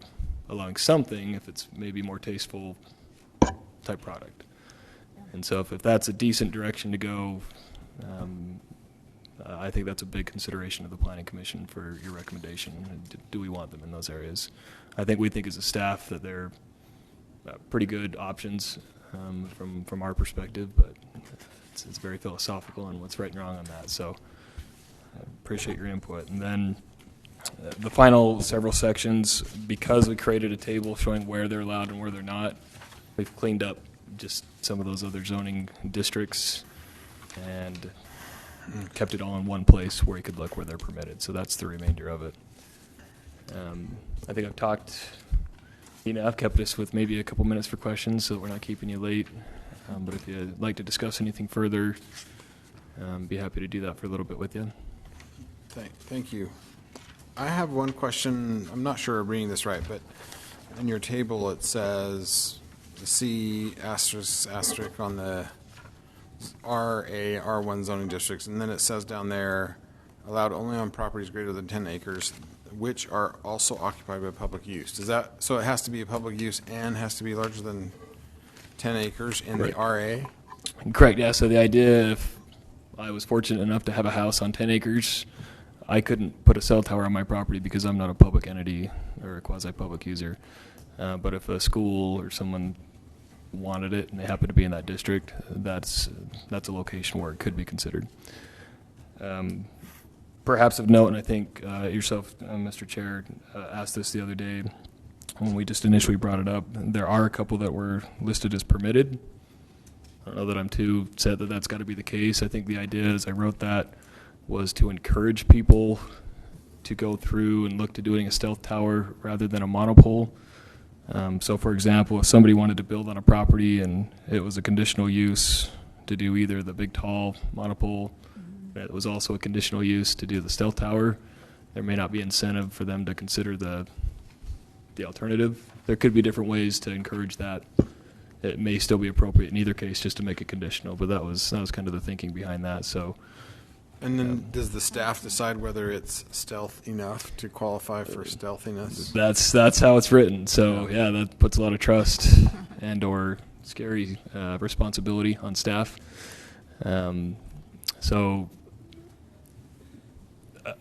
allowing something if it's maybe more tasteful type product? And so if that's a decent direction to go, I think that's a big consideration of the Planning Commission for your recommendation. Do we want them in those areas? I think we think as a staff that they're pretty good options from our perspective, but it's very philosophical on what's right and wrong on that. So I appreciate your input. And then the final several sections, because we created a table showing where they're allowed and where they're not, we've cleaned up just some of those other zoning districts and kept it all in one place where you could look where they're permitted. So that's the remainder of it. I think I've talked enough, kept us with maybe a couple minutes for questions so that we're not keeping you late. But if you'd like to discuss anything further, be happy to do that for a little bit with you. Thank you. I have one question. I'm not sure I'm reading this right, but in your table it says the C asterisk on the RA, R1 zoning districts, and then it says down there, allowed only on properties greater than 10 acres, which are also occupied by public use. Does that, so it has to be a public use and has to be larger than 10 acres in the RA? Correct, yeah. So the idea, if I was fortunate enough to have a house on 10 acres, I couldn't put a cell tower on my property because I'm not a public entity or a quasi-public user. But if a school or someone wanted it and they happen to be in that district, that's a location where it could be considered. Perhaps of note, and I think yourself, Mr. Chair, asked this the other day when we just initially brought it up, there are a couple that were listed as permitted. I don't know that I'm too set that that's got to be the case. I think the idea as I wrote that was to encourage people to go through and look to doing a stealth tower rather than a monopole. So for example, if somebody wanted to build on a property and it was a conditional use to do either the big tall monopole, it was also a conditional use to do the stealth tower, there may not be incentive for them to consider the alternative. There could be different ways to encourage that. It may still be appropriate in either case just to make it conditional, but that was kind of the thinking behind that. So. And then does the staff decide whether it's stealth enough to qualify for stealthiness? That's how it's written. So yeah, that puts a lot of trust and or scary responsibility on staff. So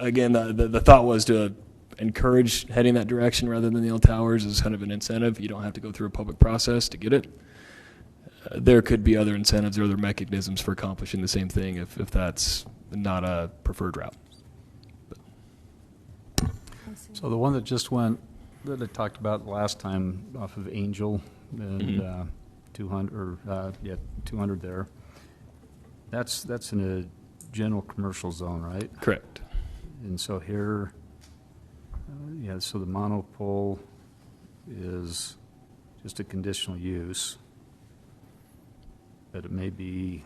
again, the thought was to encourage heading that direction rather than the old towers as kind of an incentive. You don't have to go through a public process to get it. There could be other incentives or other mechanisms for accomplishing the same thing if that's not a preferred route. So the one that just went, that I talked about last time off of Angel and 200 there, that's in a general commercial zone, right? Correct. And so here, so the monopole is just a conditional use, but it may be,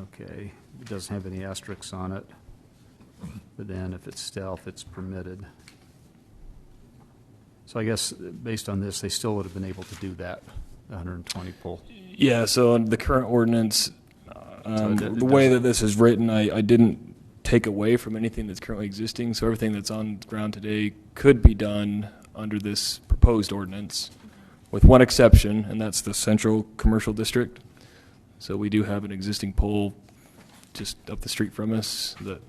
okay, it doesn't have any asterisks on it, but then if it's stealth, it's permitted. So I guess based on this, they still would have been able to do that, 120 pole. Yeah, so in the current ordinance, the way that this is written, I didn't take away from anything that's currently existing, so everything that's on the ground today could be done under this proposed ordinance, with one exception, and that's the central commercial district. So we do have an existing pole just up the street from us that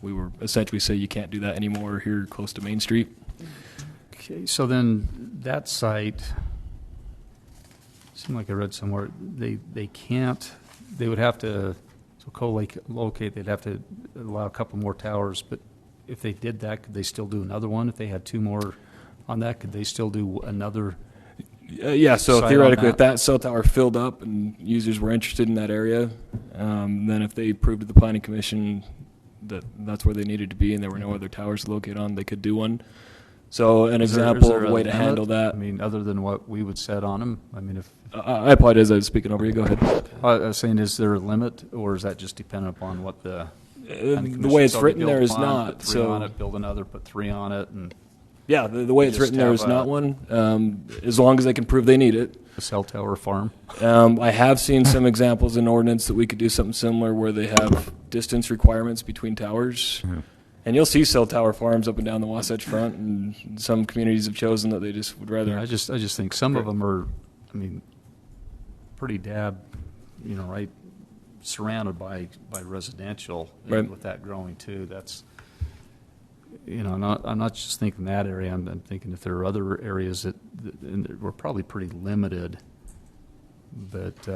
we were essentially say you can't do that anymore here close to Main Street. Okay, so then that site, seemed like I read somewhere, they can't, they would have to, so co-locate, they'd have to allow a couple more towers, but if they did that, could they still do another one? If they had two more on that, could they still do another Yeah, so Site on theoretically, that? if that cell tower filled up and users were interested in that area, then if they proved to the planning commission that that's where they needed to be and there were no other towers to locate on, they could do one. So an Is there example of a a way to limit? handle that. I mean, other than what we would set on them? I mean, if, I apologize, I was speaking over you. Go ahead. I was saying, is there a limit, or is that just dependent upon what the planning The way it's commission- so they written there build is one, not. Put three on So it, build another, put three on it, and yeah, the way it's Just written there is have not a- one. As long as they can prove they need it. a cell tower farm? I have seen some examples in ordinance that we could do something similar where they have distance requirements between towers. And you'll see cell tower farms up and down the Wasatch Front, and some communities have chosen that they just would rather. I just think some of them are, I mean, pretty right, surrounded by residential. And Right. with that growing too, that's, I'm not just thinking that area. I'm thinking if there are other areas that and we're probably pretty limited. But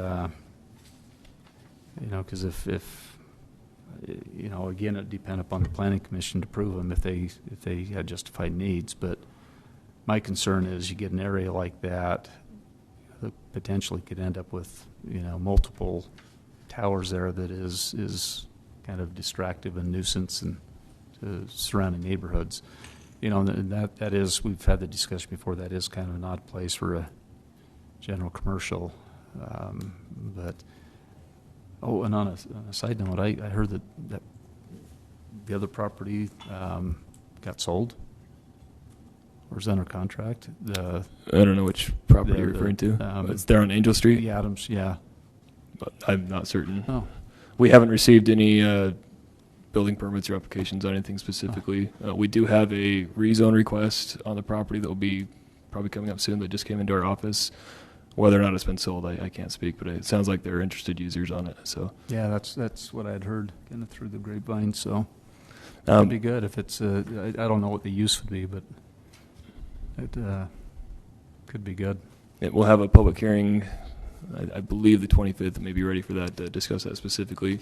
because if again, it depend upon the planning commission to prove them if they had justified needs. But my concern is you get an area like that potentially could end up with multiple towers there that is kind of distractive and nuisance and to surrounding neighborhoods. And that is, we've had the discussion before, that is kind of an odd place for a general commercial. But and on a side note, I heard that the other property got sold or is under contract. I don't know which property you're referring to. It's there on Angel Street. The Adams, yeah. But I'm not certain. Oh. We haven't received any building permits or applications on anything specifically. We do have a rezone request on the property that will be probably coming up soon that just came into our office. Whether or not it's been sold, I can't speak, but it sounds like they're interested users on it. So yeah, that's what I'd heard kind of through the grapevine. So that'd be good if it's. I don't know what the use would be, but it could be good. We'll have a public hearing, I believe the 25th, may be ready for that to discuss that specifically.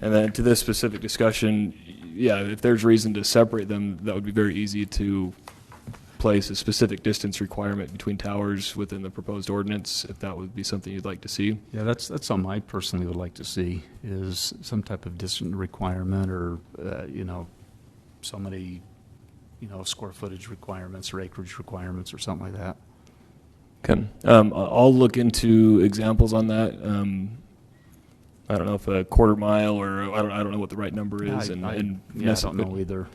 And then to this specific discussion, yeah, if there's reason to separate them, that would be very easy to place a specific distance requirement between towers within the proposed ordinance, if that would be something you'd like to see. Yeah, that's something I personally would like to see, is some type of distance requirement or, so many, square footage requirements or acreage requirements or something like that. Okay. I'll look into examples on that. I don't know if a quarter mile or I don't know what the right number is. I don't know either.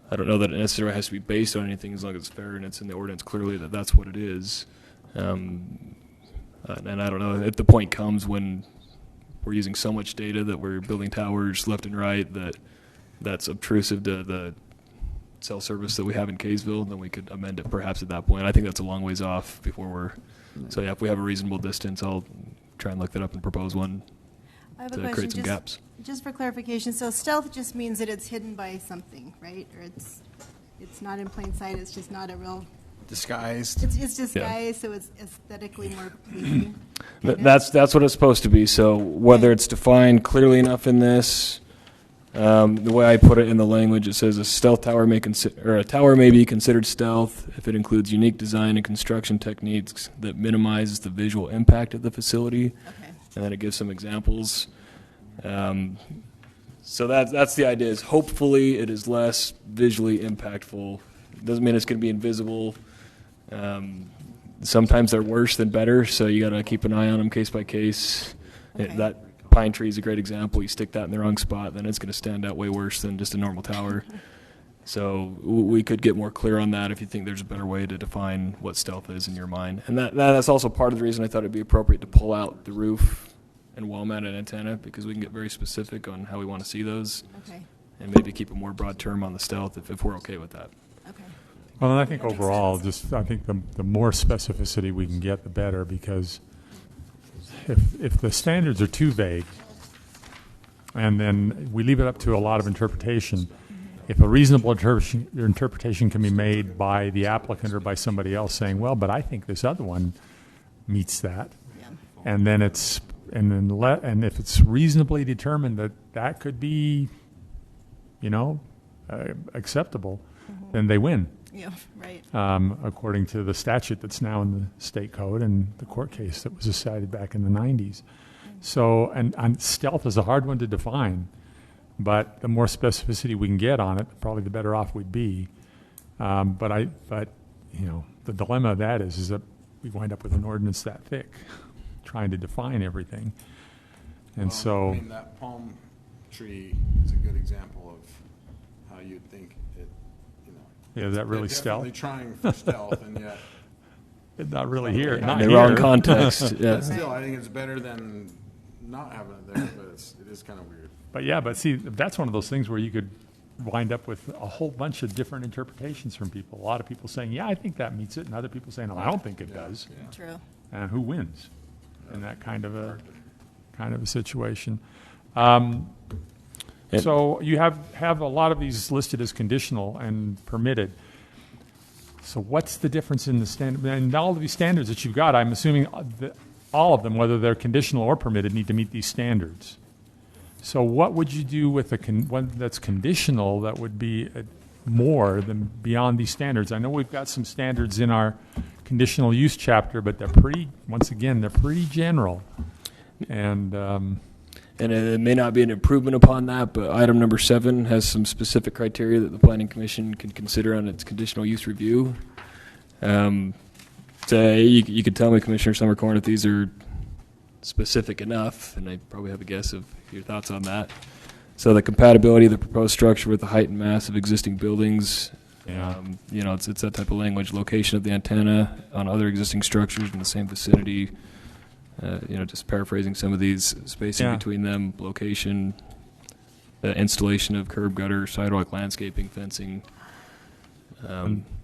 I don't know that it necessarily has to be based on anything as long as it's fair and it's in the ordinance clearly that that's what it is. And I don't know if the point comes when we're using so much data that we're building towers left and right that's obtrusive to the cell service that we have in Kaysville, then we could amend it perhaps at that point. I think that's a long ways off before we're. So yeah, if we have a reasonable distance, I'll try and look that up and propose one I have a to question, create some gaps. Just for clarification, so stealth just means that it's hidden by something, right? Or it's not in plain sight, it's just not a real, Disguised. it's disguised, so it's aesthetically more pleasing. That's what it's supposed to be. So whether it's defined clearly enough in this, the way I put it in the language, it says a stealth tower a tower may be considered stealth if it includes unique design and construction techniques that minimize the visual impact of the facility. Okay. And then it gives some examples. So that's the idea. Is hopefully it is less visually impactful. Doesn't mean it's going to be invisible. Sometimes they're worse than better, so you got to keep an eye on them case by case. Okay. That pine tree is a great example. You stick that in the wrong spot, then it's going to stand out way worse than just a normal tower. So we could get more clear on that if you think there's a better way to define what stealth is in your mind. And that's also part of the reason I thought it'd be appropriate to pull out the roof and wall-mounted antenna, because we can get very specific on how we want to see those. Okay, And maybe keep a more broad term on the stealth if we're okay with that. okay. Well, and I think That makes overall, sense. I think the more specificity we can get, the better, because if the standards are too vague, and then we leave it up to a lot of interpretation, if a reasonable interpretation can be made by the applicant or by somebody else saying, well, but I think this other one meets that, Yeah. and then and if it's reasonably determined that could be, acceptable, then they win. Yeah, right. according to the statute that's now in the state code and the court case that was decided back in the 90s. So, and stealth is a hard one to define, but the more specificity we can get on it, probably the better off we'd be. But you know, the dilemma of that is that we wind up with an ordinance that thick, trying to define everything. And so, I mean, that palm tree is a good example of how you'd think it, you know. yeah, is that really they're stealth? definitely trying for stealth, and yet. It's not really here. In Not the here. wrong context. Yeah. But still, I think it's better than not having it there, but it is kind of weird. But see, that's one of those things where you could wind up with a whole bunch of different interpretations from people. A lot of people saying, yeah, I think that meets it, and other people saying, no, I don't think it does. Yeah. True. And who wins in that kind of a situation? So you have a lot of these listed as conditional and permitted. So what's the difference in the standard? And all of these standards that you've got, I'm assuming that all of them, whether they're conditional or permitted, need to meet these standards. So what would you do with one that's conditional that would be more than beyond these standards? I know we've got some standards in our conditional use chapter, but they're pretty general. And it may not be an improvement upon that, but item number 7 has some specific criteria that the Planning Commission can consider on its conditional use review. So you could tell me, Commissioner Summercorn, if these are specific enough, and I probably have a guess of your thoughts on that. So the compatibility of the proposed structure with the height and mass of existing buildings. Yeah. You know, it's that type of language. Location of the antenna on other existing structures in the same vicinity. You know, just paraphrasing some of these, spacing between them, location, the installation of curb, gutter, sidewalk, landscaping, fencing.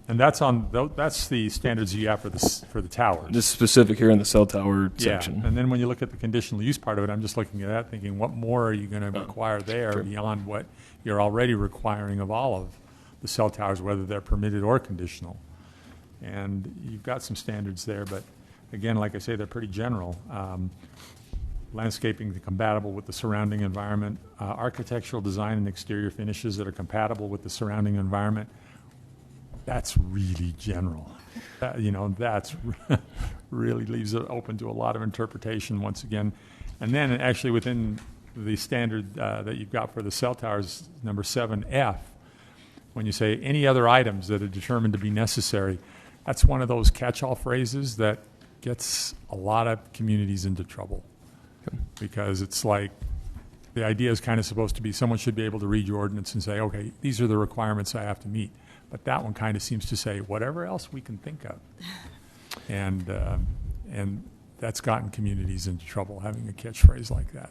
and that's the standards you have for the towers. This is specific here in the cell tower section. And then when you look at the conditional use part of it, I'm just looking at that thinking, what more are you going to require there beyond what you're already requiring of all of the cell towers, whether they're permitted or conditional? And you've got some standards there, but again, like I say, they're pretty general. Landscaping compatible with the surrounding environment, architectural design and exterior finishes that are compatible with the surrounding environment. That's really general. That's really leaves it open to a lot of interpretation once again. And then actually within the standard that you've got for the cell towers, number 7F, when you say any other items that are determined to be necessary, that's one of those catch-all phrases that gets a lot of communities into trouble. Because it's like the idea is kind of supposed to be someone should be able to read your ordinance and say, okay, these are the requirements I have to meet. But that one kind of seems to say whatever else we can think of. And that's gotten communities into trouble, having a catchphrase like that.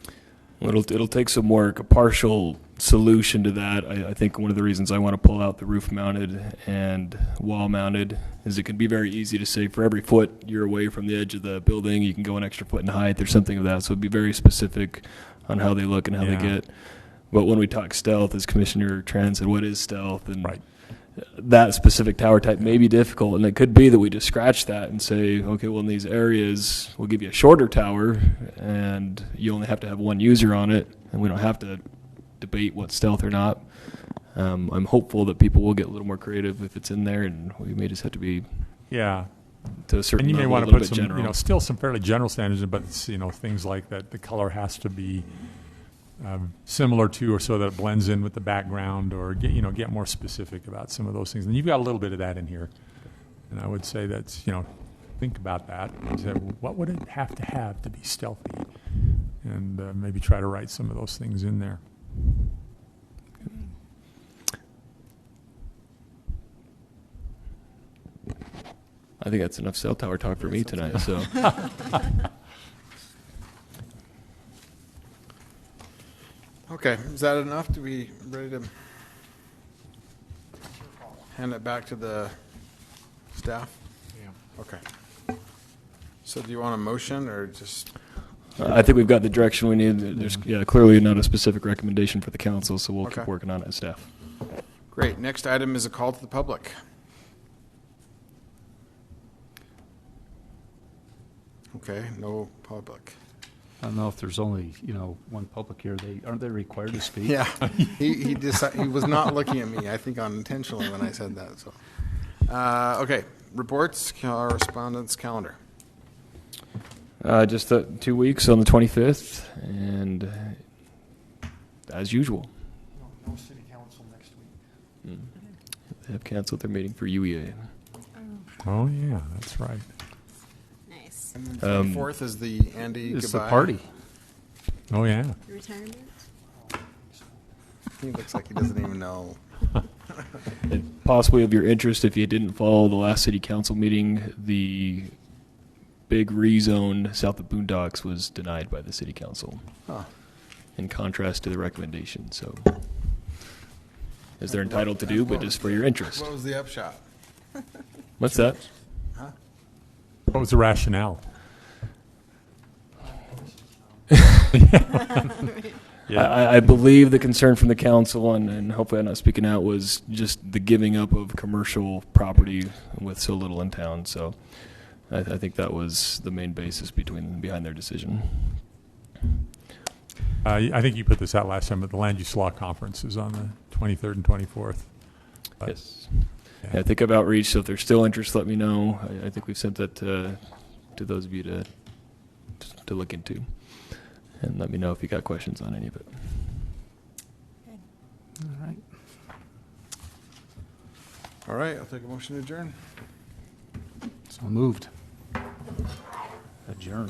Well, it'll take some work. A partial solution to that, I think one of the reasons I want to pull out the roof-mounted and wall-mounted is it can be very easy to say for every foot you're away from the edge of the building, you can go an extra foot in height or something of that. So it'd be very specific on how they look and how they get. But when we talk stealth, as Commissioner Tran said, what is stealth? And that specific tower type may be difficult, and it could be that we just scratch that and say, okay, well, in these areas, we'll give you a shorter tower, and you only have to have one user on it, and we don't have to debate what's stealth or not. I'm hopeful that people will get a little more creative if it's in there, and we may just have to be to a certain and you may level, want a to little put bit some, general. still some fairly general standards, but it's, things like that the color has to be similar to, or so that it blends in with the background, or get more specific about some of those things. And you've got a little bit of that in here, and I would say that's think about that and say, what would it have to be stealthy, and maybe try to write some of those things in there. I think that's enough cell tower talk for me tonight. So. Okay, is that enough? Do we ready to hand it back to the staff? Yeah. Okay. So do you want a motion or just? I think we've got the direction we need. There's clearly not a specific recommendation for the council, so we'll keep working on it as staff. Great. Next item is a call to the public. Okay, no public. I don't know if there's only, one public here. Aren't they required to speak? Yeah, he was not looking at me, I think unintentionally when I said that. So, Okay, reports, correspondence, calendar. Just 2 weeks on the 25th, and as usual, No city council next week. they have canceled their meeting for UEA. Oh, yeah, that's right. Nice. And then 24th is the Andy It's goodbye. the party. Oh, yeah. Retirement? He looks like he doesn't even know. And possibly of your interest, if you didn't follow the last city council meeting, the big rezone south of Boondocks was denied by the city council, Huh. in contrast to the recommendation. So, as they're entitled to do, but just for your interest. What was the upshot? What's that? Huh? What was the rationale? I believe the concern from the council, and hopefully I'm not speaking out, was just the giving up of commercial property with so little in town. So I think that was the main basis behind their decision. I think you put this out last time, but the land use law conference is on the 23rd and 24th. Yes. Yeah, I think I've outreached, so if there's still interest, let me know. I think we've sent that to those of you to look into. And let me know if you got questions on any of it. All right. All right, I'll take a motion to adjourn. So moved. Adjourn.